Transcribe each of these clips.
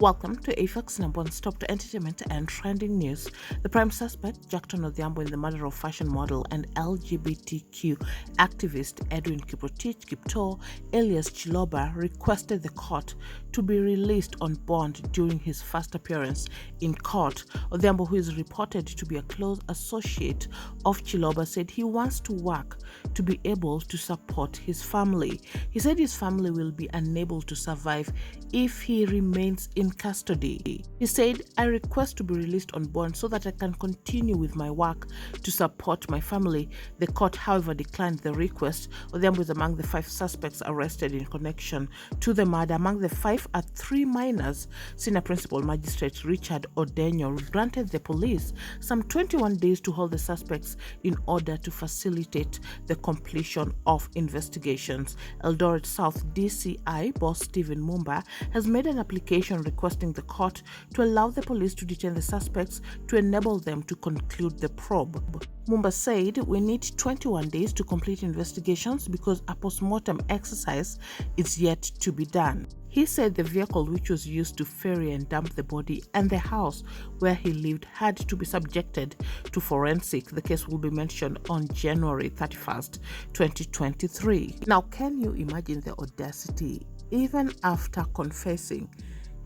Welcome to AFAX number one stop to entertainment and trending news. The prime suspect, Jacktone Odhiambo, in the murder of fashion model and LGBTQ activist Edwin Kipto, alias Chiloba, requested the court to be released on bond during his first appearance in court. Odhiambo, who is reported to be a close associate of Chiloba, said he wants to work to be able to support his family. He said his family will be unable to survive if he remains in custody. He said, "I request to be released on bond so that I can continue with my work to support my family." The court, however, declined the request. Odhiambo is among the 5 suspects arrested in connection to the murder. Among the 5 are 3 minors. Senior Principal Magistrate Richard Odenyo granted the police some 21 days to hold the suspects in order to facilitate the completion of investigations. Eldoret South DCI boss Stephen Mumba has made an application requesting the court to allow the police to detain the suspects to enable them to conclude the probe. Mumba said, "We need 21 days to complete investigations because a post-mortem exercise is yet to be done." He said the vehicle which was used to ferry and dump the body and the house where he lived had to be subjected to forensic. The case will be mentioned on January 31st, 2023. Now, can you imagine the audacity? Even after confessing,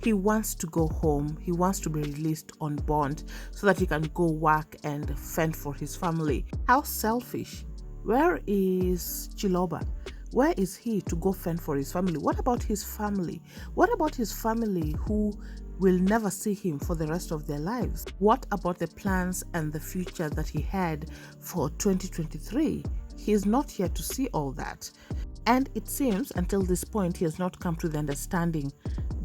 he wants to go home, he wants to be released on bond so that he can go work and fend for his family. How selfish. Where is Chiloba? Where is he to go fend for his family? What about his family? What about his family who will never see him for the rest of their lives? What about the plans and the future that he had for 2023? He is not here to see all that. And it seems until this point he has not come to the understanding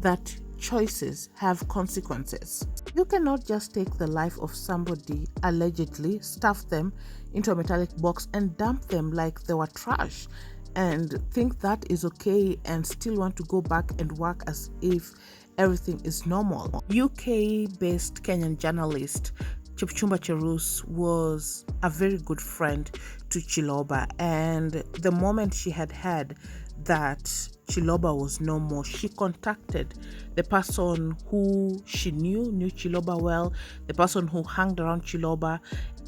that choices have consequences. You cannot just take the life of somebody, allegedly stuff them into a metallic box and dump them like they were trash and think that is okay and still want to go back and work as if everything is normal. UK-based Kenyan journalist Chipchumba Cherus was a very good friend to Chiloba, and the moment she had heard that Chiloba was no more, she contacted the person who she knew Chiloba well, the person who hung around Chiloba,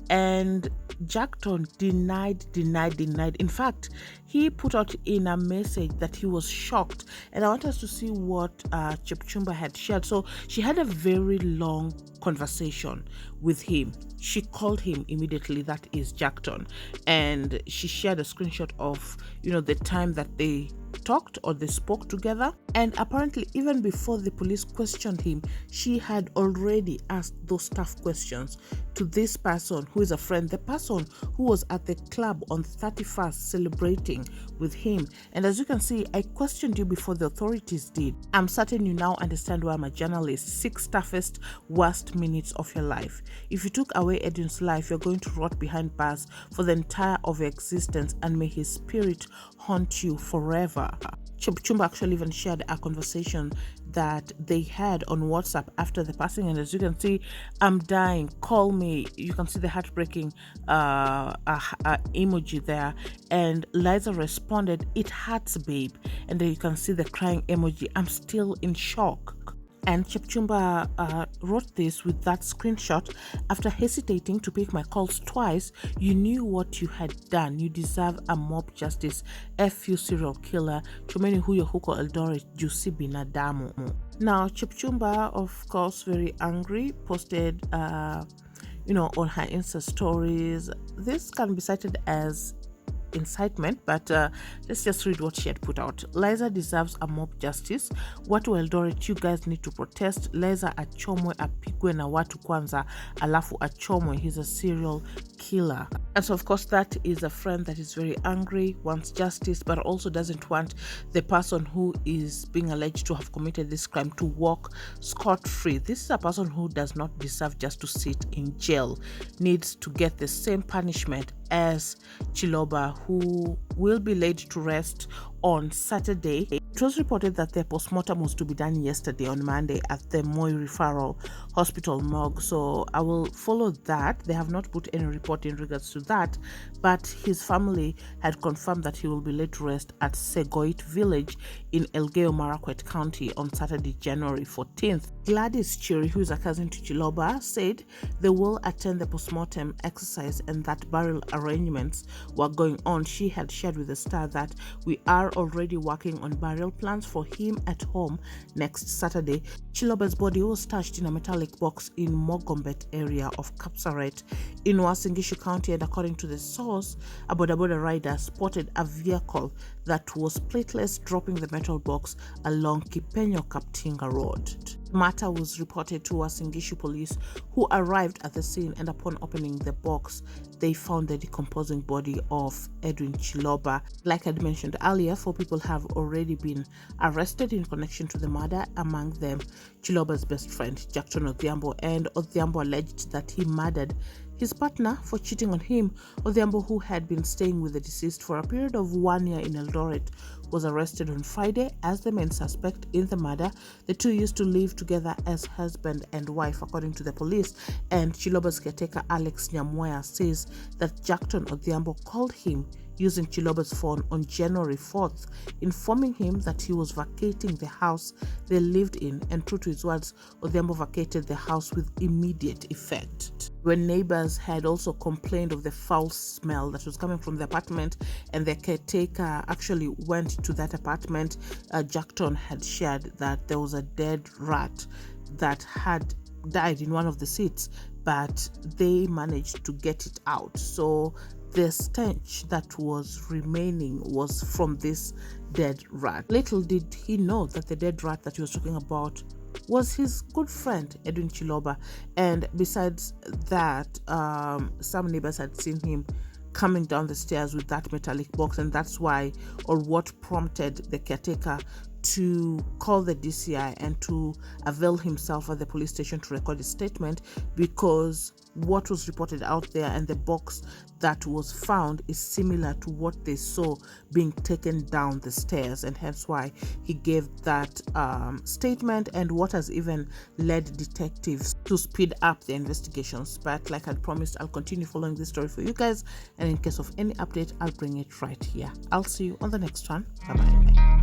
and Jacktone denied. In fact, he put out in a message that he was shocked, and I want us to see what Chipchumba had shared. So she had a very long conversation with him. She called him immediately, that is Jacktone, and she shared a screenshot of the time that they talked or they spoke together. And apparently even before the police questioned him, she had already asked those tough questions to this person who is a friend, the person who was at the club on 31st celebrating with him. And as you can see, I questioned you before the authorities did. I'm certain you now understand why I'm a journalist. 6 toughest, worst minutes of your life. If you took away Edwin's life, you're going to rot behind bars for the entire of your existence, and may his spirit haunt you forever. Chipchumba actually even shared a conversation that they had on WhatsApp after the passing, and as you can see, "I'm dying, call me." You can see the heartbreaking emoji there, and Liza responded, "It hurts, babe," and then you can see the crying emoji, "I'm still in shock." And Chipchumba wrote this with that screenshot: "After hesitating to pick my calls twice, you knew what you had done. You deserve a mob justice. F you, serial killer. Chomeni huyo huko Eldoret, jusi binadamu." Now, Chipchumba, of course, very angry, posted, on her Insta stories. This can be cited as incitement, but let's just read what she had put out. "Liza deserves a mob justice. Watu wa Eldoret, you guys need to protest. Liza achomwe, apigwe na watu kwanza, alafu achomwe. He's a serial killer." And so, of course, that is a friend that is very angry, wants justice, but also doesn't want the person who is being alleged to have committed this crime to walk scot-free. This is a person who does not deserve just to sit in jail, needs to get the same punishment as Chiloba, who will be laid to rest on Saturday. It was reported that their postmortem was to be done yesterday on Monday at the Moi Referral Hospital morgue. So I will follow that. They have not put any report in regards to that, but his family had confirmed that he will be laid to rest at Segoit village in Elgeyo Marakwet County on Saturday, January 14th. Gladys Chiri, who is a cousin to Chiloba, said they will attend the postmortem exercise and that burial arrangements were going on. She had shared with the Star that we are already working on burial plans for him at home next Saturday. Chiloba's body was stashed in a metallic box in Mogombet area of Kapsaret in Uasin Gishu County, and according to the source, a boda rider spotted a vehicle that was plateless dropping the metal box along Kipenyo Kaptinga Road. The matter was reported to Uasin Gishu police, who arrived at the scene, and upon opening the box, they found the decomposing body of Edwin Chiloba. Like I'd mentioned earlier, 4 people have already been arrested in connection to the murder, among them Chiloba's best friend, Jacktone Odhiambo, and Odhiambo alleged that he murdered his partner for cheating on him. Odhiambo, who had been staying with the deceased for a period of 1 year in Eldoret, was arrested on Friday as the main suspect in the murder. The two used to live together as husband and wife, according to the police, and Chiloba's caretaker Alex Nyamwaya says that Jacktone Odhiambo called him using Chiloba's phone on January 4th, informing him that he was vacating the house they lived in, and true to his words, Odhiambo vacated the house with immediate effect. When neighbors had also complained of the foul smell that was coming from the apartment, and the caretaker actually went to that apartment, Jacktone had shared that there was a dead rat that had died in one of the seats, but they managed to get it out. So the stench that was remaining was from this dead rat. Little did he know that the dead rat that he was talking about was his good friend Edwin Chiloba. And besides that, some neighbors had seen him coming down the stairs with that metallic box, and that's why, or what prompted the caretaker to call the DCI and to avail himself at the police station to record a statement, because what was reported out there and the box that was found is similar to what they saw being taken down the stairs, and hence why he gave that statement, and what has even led detectives to speed up the investigations. But like I promised, I'll continue following this story for you guys, and in case of any update, I'll bring it right here. I'll see you on the next one. Bye bye.